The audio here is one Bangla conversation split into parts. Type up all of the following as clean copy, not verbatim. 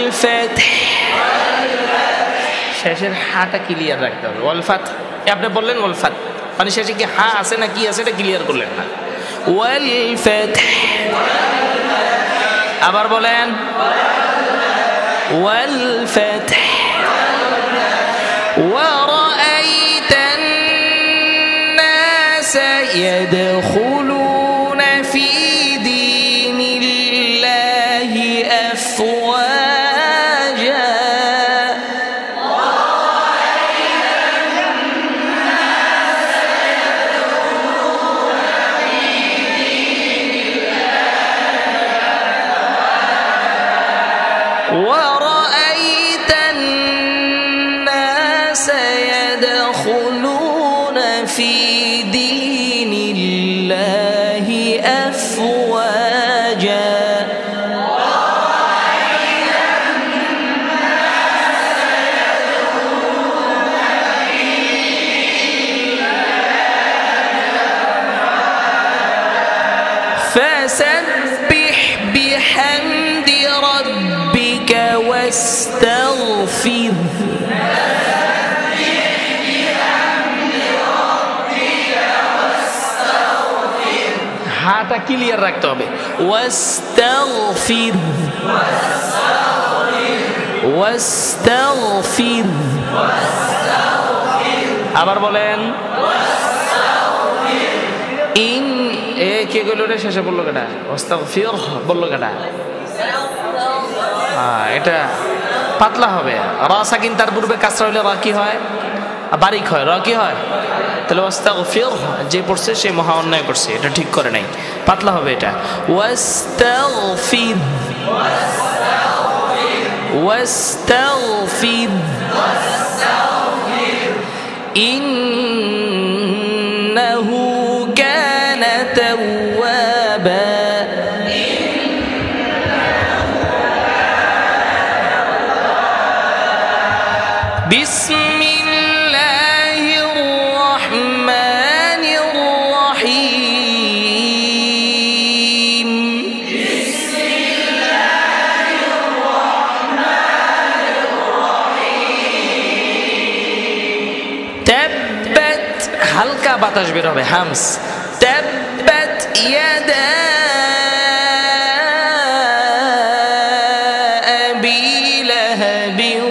والفتح শেষের হাটা ক্লিয়ার রাখতে হবে। ওয়াল ফাতহ আপনি বললেন ওয়াল ফাতহ, মানে শেষে কি হা আছে না কি আছে এটা ক্লিয়ার করলেন না। ওয়াল ফাতহ আবার বলেন ওয়াল ফাতহ। ورأيت الناس يدخلون في دين الله أفواجا ورأيت الناس يدخلون في دين الله أفواجا فسبح بحمد ربك واستغفر হাটা ক্লিয়ার রাখতে হবে। ওয়াস্তাগফির ওয়াস্তাগফির আবার বলেন ইন এ কে কইলো রে শেষে বললো কেডা? ওয়াস্তাগফির বললো কেডা? এটা পাতলা হবে। রা সাকিন তার পূর্বে কাসরা হইলে রা কি হয়? বারিক হয়। রা কি হয়? তাহলে ওয়াস্তাগফির যে পড়ছে সে মহা অন্যায় করছে, এটা ঠিক করে নাই, পাতলা হবে এটা। ওয়াস্তাগফির ওয়াস্তাগফির ইন্নাহু কানা তাওয়াবা বিসমিল্লাহির রহমানির রহিম বিসমিল্লাহির রহমানির রহিম তাব্বাত হালকা বাতাস বের হবে, হামস। তাব্বাত ইয়াদা আবি লাহাবিন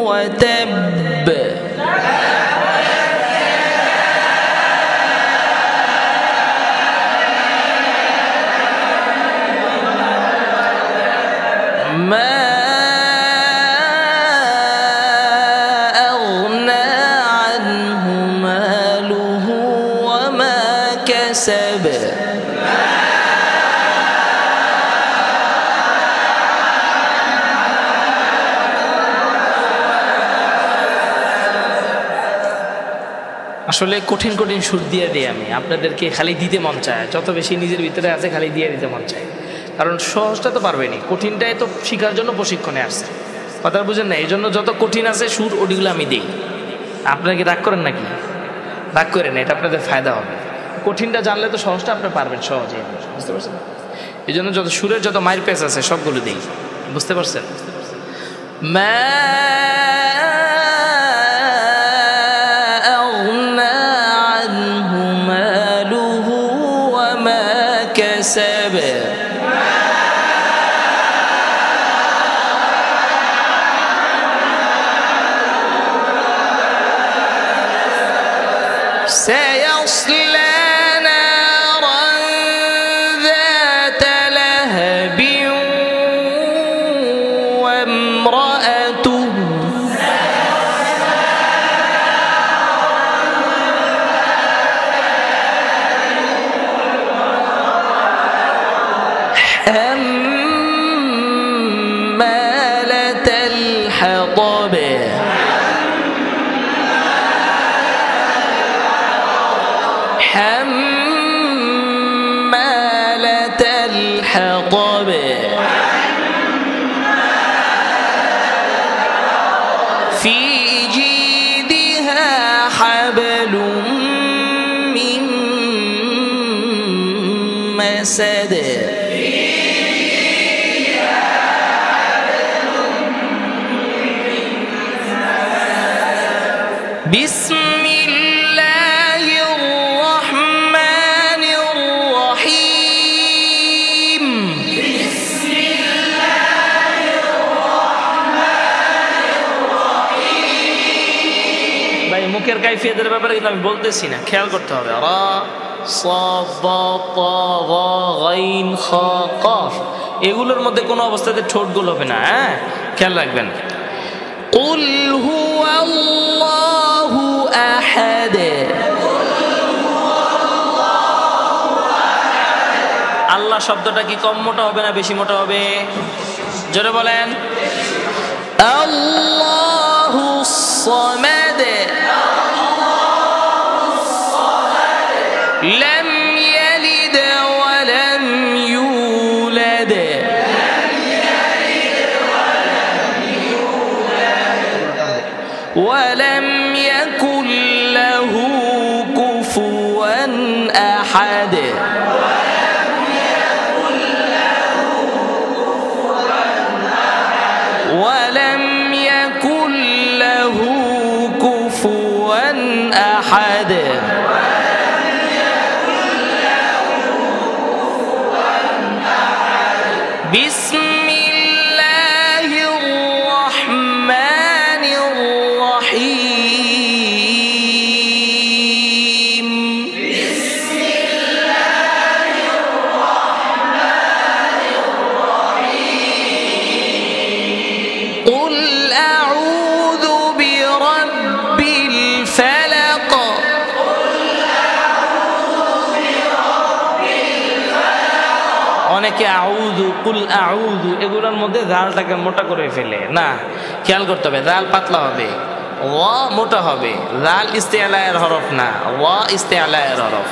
وتب ما أغنى عنه ماله وما كسب আসলে কঠিন কঠিন সুর দিয়ে দিই আমি আপনাদেরকে, খালি দিতে মন চায়, যত বেশি নিজের ভিতরে আছে খালি দিয়ে দিতে মন চায়, কারণ সহজটা তো পারবেনি, কঠিনটাই তো শেখার জন্য প্রশিক্ষণে আসছে, কথা বুঝেন না? এই জন্য যত কঠিন আছে সুর ওটিগুলো আমি দিই। আপনারা কি রাগ করেন নাকি? রাগ করেন, এটা আপনাদের ফায়দা হবে। কঠিনটা জানলে তো সহজটা আপনি পারবেন সহজে, বুঝতে পারছেন? এই জন্য যত সুরের যত মাইর পেস আছে সবগুলো দিই, বুঝতে পারছেন? كسب سيصلى نارا ذات لهب وامرأته حمالة الحطب حمالة الحطب في جيدها حبل من مسد বিসমিল্লাহির রহমানির রহিম। ভাই মুখের কাইফিয়তের ব্যাপারে কিন্তু আমি বলতেছি না, খেয়াল করতে হবে। রা সাদ তা ওয়া গাইন খা কাফ, এগুলোর মধ্যে কোনো অবস্থাতে ঠোঁট গোল হবে না, হ্যাঁ খেয়াল রাখবেন। কুল হুয়াল্লাহু আহাদ, আল্লাহ শব্দটা কি কম মোটা হবে না বেশি মোটা হবে? জোরে বলেন। আল্লাহুস সামাদ, লাম ইয়ালিদ ওয়া লাম ইউলাদ, ওয়া লাম ইয়াকুল লাহু কুফুয়ান আহাদ। ولم يكن له كفوا أحد। بسم الله الرحمن الرحيم. بسم الله الرحمن الرحيم. قل أعوذ برب الفلق. অনেকে আউযু, কুল আউযু এগুলোর মধ্যে জালটাকে মোটা করে ফেলে, না খেয়াল করতে হবে, জাল পাতলা হবে, ওয়া মোটা হবে। জাল ইস্তেআলায়ের হরফ না, ওয়া ইস্তেআলায়ের হরফ।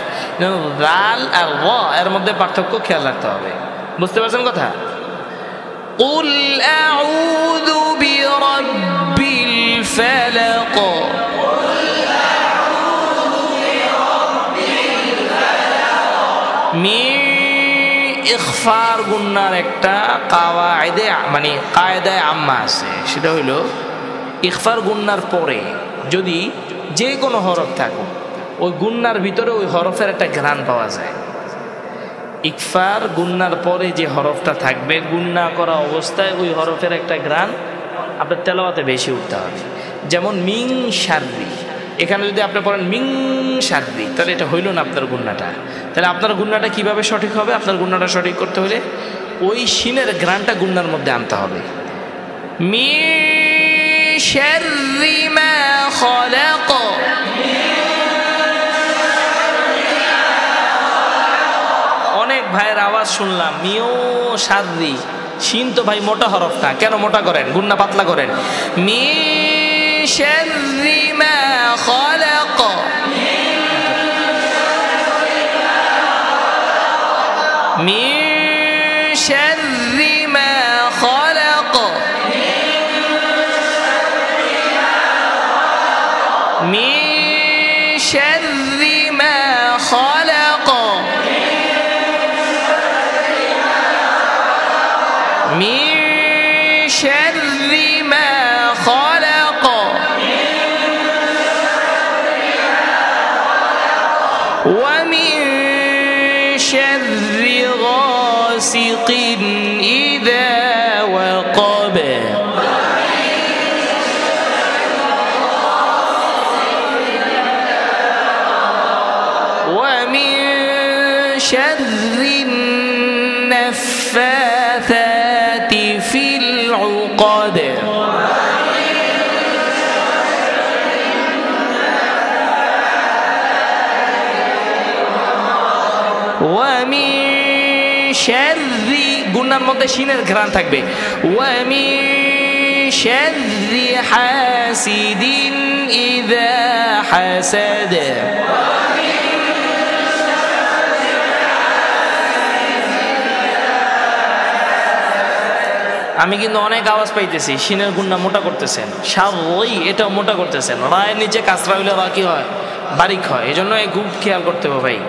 জাল আর ওয়া এর মধ্যে পার্থক্য খেয়াল রাখতে হবে, বুঝতে পারছেন কথা? কুল আউযু বিরাব্বিল ফালাক। ইখফার গুন্নার একটা কাওয়াইদে মানে কায়দায় আম্মা আছে, সেটা হইল ইখফার গুন্নার পরে যদি যে কোনো হরফ থাকুক ওই গুন্নার ভিতরে ওই হরফের একটা ঘ্রাণ পাওয়া যায়। ইকফার গুন্নার পরে যে হরফটা থাকবে, গুন্না করা অবস্থায় ওই হরফের একটা ঘ্রাণ আপনার তেলাওয়াতে বেশি উঠতে হবে। যেমন মিং শাররি, এখানে যদি আপনি পড়েন মিং শাররি, তাহলে এটা হইল না আপনার গুন্নাটা। তাহলে আপনার গুন্নাটা কিভাবে সঠিক হবে? আপনার গুন্নাটা সঠিক করতে হলে ওই শিনের ঘ্রাণটা গুন্নার মধ্যে আনতে হবে। মিন শাররি মা খালাক, অনেক ভাইয়ের আওয়াজ শুনলাম মিও শাররি, শিন তো ভাই মোটা হরফটা, কেন মোটা করেন? গুন্না পাতলা করেন। মিন শাররি মা খালাক, মিন শাররি মা খালাক, মিন শাররি মা খালাক, মিন শাররি মা খালাক, ওয়া মিন শাররি গাসিকিন ইযা ওয়াকাব, ওয়া মিন শাররি নাফাসাতি ফিল উকাদ, ওয়া মিন শাররি, গুনার মধ্যে শিনের ঘ্রাণ থাকবে, ওয়া মিন শাররি হাসিদিন ইযা হাসাদ, আমি কিন্তু অনেক আওয়াজ পাইতেছি শিনের গুন্না মোটা করতেছেন, শাররি এটাও মোটা করতেছেন। রায়ের নিচে কাসরা হইলে রা কি হয়? বারিক হয়। এই জন্য খুব খেয়াল করতে হবে ভাই,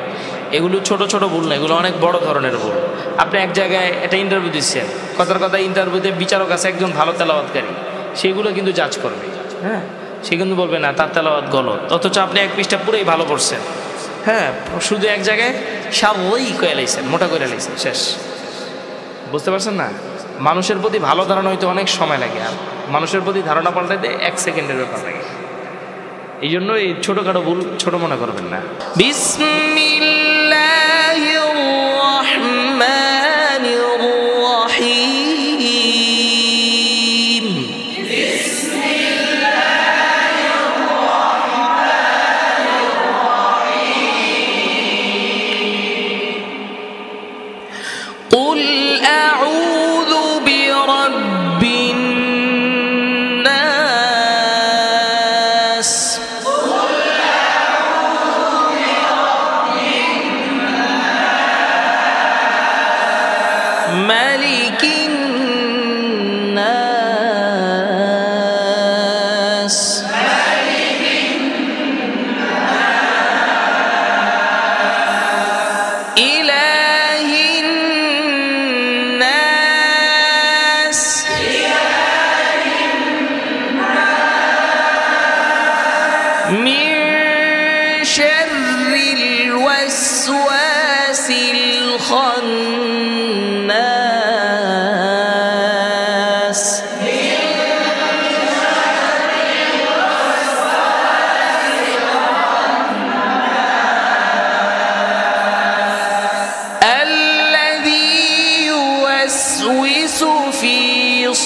এগুলো ছোট ছোট ভুল না, এগুলো অনেক বড় ধরনের ভুল। আপনি এক জায়গায় একটা ইন্টারভিউ দিচ্ছেন, কথার কথা ইন্টারভিউতে বিচারক আছে একজন ভালো তেলাওয়াতকারী, সেগুলো কিন্তু জাজ করবে। হ্যাঁ, সে কিন্তু বলবে না তার তেলাওয়াত গলত, অথচ আপনি এক পৃষ্ঠা পুরোই ভালো পড়ছেন। হ্যাঁ, শুধু এক জায়গায় ওই কয়ে লাইছেন, মোটা করে লাইছেন, শেষ। বুঝতে পারছেন না? মানুষের প্রতি ভালো ধারণা হইতে অনেক সময় লাগে, আর মানুষের প্রতি ধারণা পাল্টাইতে 1 সেকেন্ডের ব্যাপার লাগে। এই জন্য এই ছোটখাটো ভুল ছোট মনে করবেন না। বিসমিল্লাহির রাহমানির রাহিম। বিসমিল্লাহির রাহমানির রাহিম। কুল আউযু বিরাব্বিন ملك الناس إله الناس من شر الوسواس الخناس الذي يوسوس في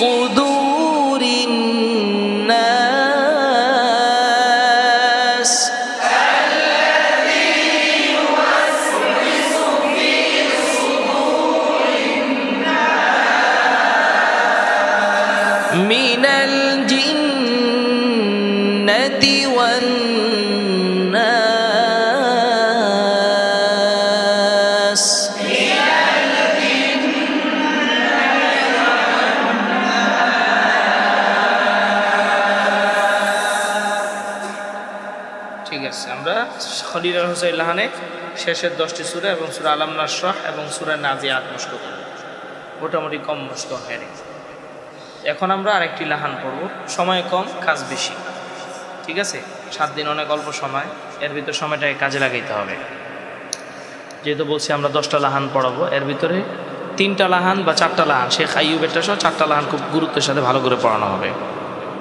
صدور الناس من الجنة والناس ঠিক আছে, আমরা খলিল হোসেন লাহানে শেষের 10টি সূরা এবং সূরা আলাম নাশরাহ এবং সূরা নাজিআত মুশক করব, মোটামুটি কম মুশক হয়ে গেছে। এখন আমরা আরেকটি লাহান পড়ব, সময় কম কাজ বেশি। ঠিক আছে, 7 দিন অনেক অল্প সময়, এর ভিতর সময়টাকে কাজে লাগাইতে হবে। যেহেতু বলছি আমরা 10টা লাহান পড়াবো, এর ভিতরে 3টা লাহান বা 4টা লাহান শেখ আইয়ুবেরটা সহ 4টা লাহান খুব গুরুত্বের সাথে ভালো করে পড়ানো হবে।